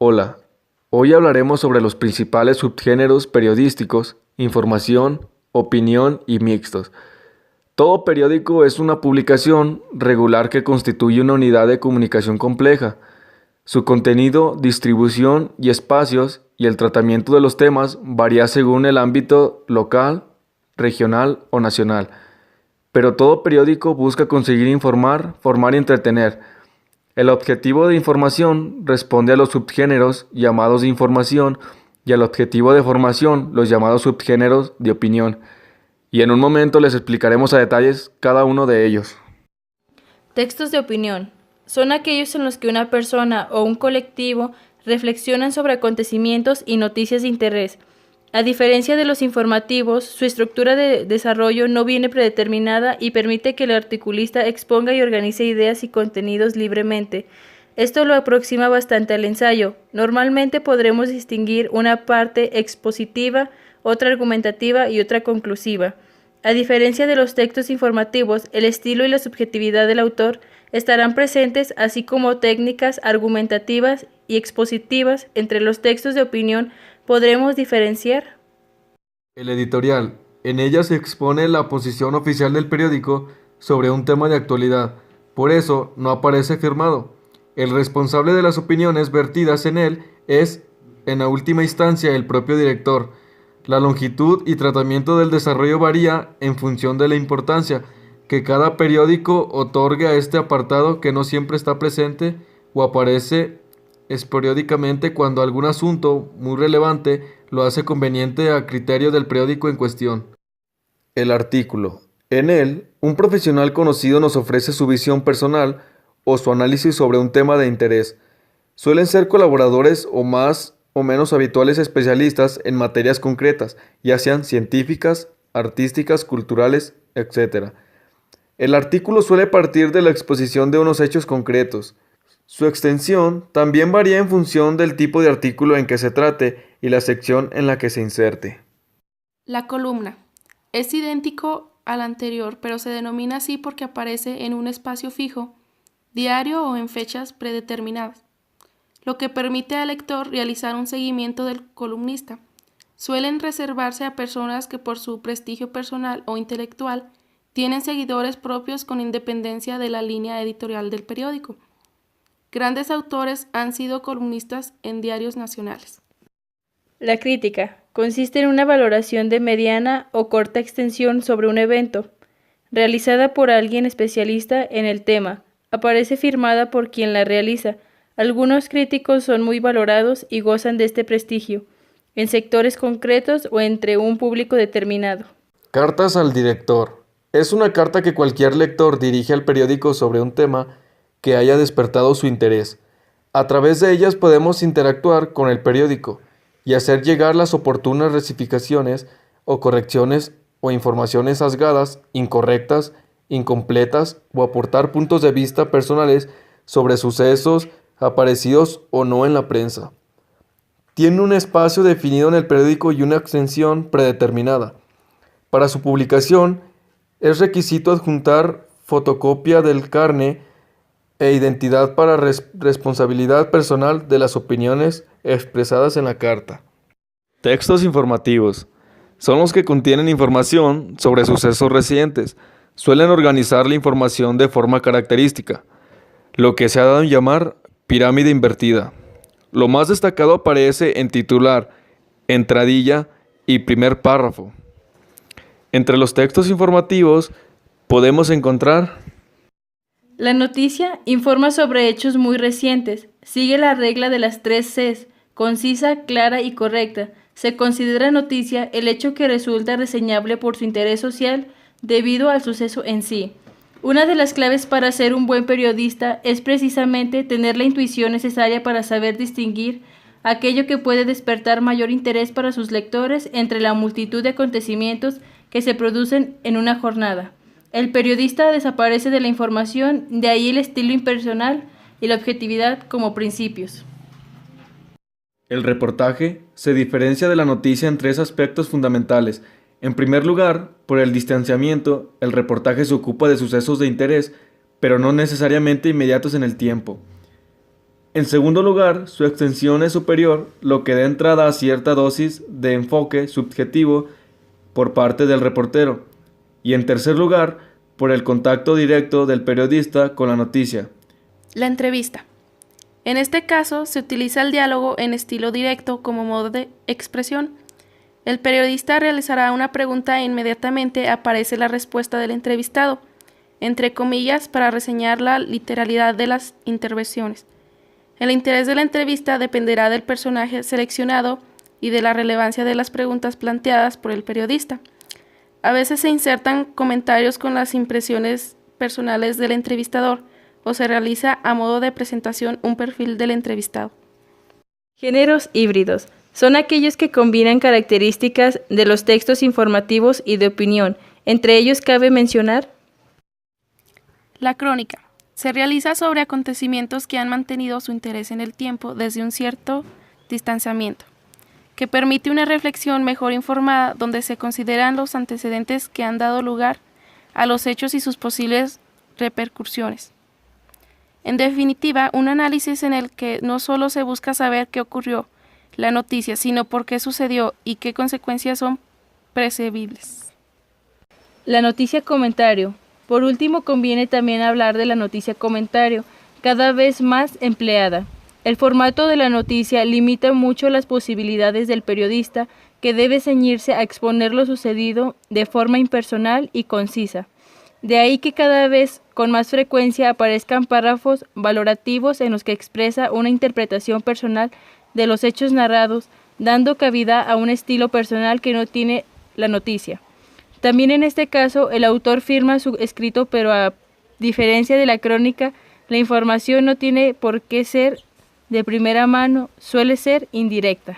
Hola, hoy hablaremos sobre los principales subgéneros periodísticos: información, opinión y mixtos. Todo periódico es una publicación regular que constituye una unidad de comunicación compleja. Su contenido, distribución y espacios y el tratamiento de los temas varía según el ámbito local, regional o nacional. Pero todo periódico busca conseguir informar, formar y entretener. El objetivo de información responde a los subgéneros llamados de información y al objetivo de formación, los llamados subgéneros de opinión. Y en un momento les explicaremos a detalles cada uno de ellos. Textos de opinión. Son aquellos en los que una persona o un colectivo reflexionan sobre acontecimientos y noticias de interés. A diferencia de los informativos, su estructura de desarrollo no viene predeterminada y permite que el articulista exponga y organice ideas y contenidos libremente. Esto lo aproxima bastante al ensayo. Normalmente podremos distinguir una parte expositiva, otra argumentativa y otra conclusiva. A diferencia de los textos informativos, el estilo y la subjetividad del autor estarán presentes, así como técnicas argumentativas y expositivas. Entre los textos de opinión podremos diferenciar El editorial. En ella se expone la posición oficial del periódico sobre un tema de actualidad. Por eso no aparece firmado. El responsable de las opiniones vertidas en él es, en la última instancia, el propio director. La longitud y tratamiento del desarrollo varía en función de la importancia que cada periódico otorgue a este apartado, que no siempre está presente o aparece esporádicamente cuando algún asunto muy relevante lo hace conveniente a criterio del periódico en cuestión. El artículo. En él, un profesional conocido nos ofrece su visión personal o su análisis sobre un tema de interés. Suelen ser colaboradores o más o menos habituales especialistas en materias concretas, ya sean científicas, artísticas, culturales, etc. El artículo suele partir de la exposición de unos hechos concretos. Su extensión también varía en función del tipo de artículo en que se trate y la sección en la que se inserte. La columna. Es idéntico al anterior, pero se denomina así porque aparece en un espacio fijo, diario o en fechas predeterminadas, lo que permite al lector realizar un seguimiento del columnista. Suelen reservarse a personas que por su prestigio personal o intelectual tienen seguidores propios con independencia de la línea editorial del periódico. Grandes autores han sido columnistas en diarios nacionales. La crítica. Consiste en una valoración de mediana o corta extensión sobre un evento, realizada por alguien especialista en el tema. Aparece firmada por quien la realiza. Algunos críticos son muy valorados y gozan de este prestigio, en sectores concretos o entre un público determinado. Cartas al director. Es una carta que cualquier lector dirige al periódico sobre un tema que haya despertado su interés. A través de ellas podemos interactuar con el periódico y hacer llegar las oportunas rectificaciones o correcciones o informaciones sesgadas, incorrectas, incompletas, o aportar puntos de vista personales sobre sucesos aparecidos o no en la prensa. Tiene un espacio definido en el periódico y una extensión predeterminada. Para su publicación es requisito adjuntar fotocopia del carné e identidad para responsabilidad personal de las opiniones expresadas en la carta. Textos informativos. Son los que contienen información sobre sucesos recientes. Suelen organizar la información de forma característica, lo que se ha dado en llamar pirámide invertida. Lo más destacado aparece en titular, entradilla y primer párrafo. Entre los textos informativos podemos encontrar: La noticia informa sobre hechos muy recientes. Sigue la regla de las 3 Cs, concisa, clara y correcta. Se considera noticia el hecho que resulta reseñable por su interés social debido al suceso en sí. Una de las claves para ser un buen periodista es precisamente tener la intuición necesaria para saber distinguir aquello que puede despertar mayor interés para sus lectores entre la multitud de acontecimientos que se producen en una jornada. El periodista desaparece de la información, de ahí el estilo impersonal y la objetividad como principios. El reportaje se diferencia de la noticia en 3 aspectos fundamentales. En primer lugar, por el distanciamiento, el reportaje se ocupa de sucesos de interés, pero no necesariamente inmediatos en el tiempo. En segundo lugar, su extensión es superior, lo que da entrada a cierta dosis de enfoque subjetivo por parte del reportero. Y en tercer lugar, por el contacto directo del periodista con la noticia. La entrevista. En este caso, se utiliza el diálogo en estilo directo como modo de expresión. El periodista realizará una pregunta e inmediatamente aparece la respuesta del entrevistado, entre comillas, para reseñar la literalidad de las intervenciones. El interés de la entrevista dependerá del personaje seleccionado y de la relevancia de las preguntas planteadas por el periodista. A veces se insertan comentarios con las impresiones personales del entrevistador o se realiza a modo de presentación un perfil del entrevistado. Géneros híbridos. Son aquellos que combinan características de los textos informativos y de opinión. Entre ellos cabe mencionar la crónica. Se realiza sobre acontecimientos que han mantenido su interés en el tiempo desde un cierto distanciamiento, que permite una reflexión mejor informada donde se consideran los antecedentes que han dado lugar a los hechos y sus posibles repercusiones. En definitiva, un análisis en el que no solo se busca saber qué ocurrió la noticia, sino por qué sucedió y qué consecuencias son presevibles. la noticia comentario. Por último, conviene también hablar de la noticia comentario, cada vez más empleada. El formato de la noticia limita mucho las posibilidades del periodista, que debe ceñirse a exponer lo sucedido de forma impersonal y concisa. De ahí que cada vez con más frecuencia aparezcan párrafos valorativos en los que expresa una interpretación personal de los hechos narrados, dando cabida a un estilo personal que no tiene la noticia. También en este caso, el autor firma su escrito, pero a diferencia de la crónica, la información no tiene por qué ser de primera mano, suele ser indirecta.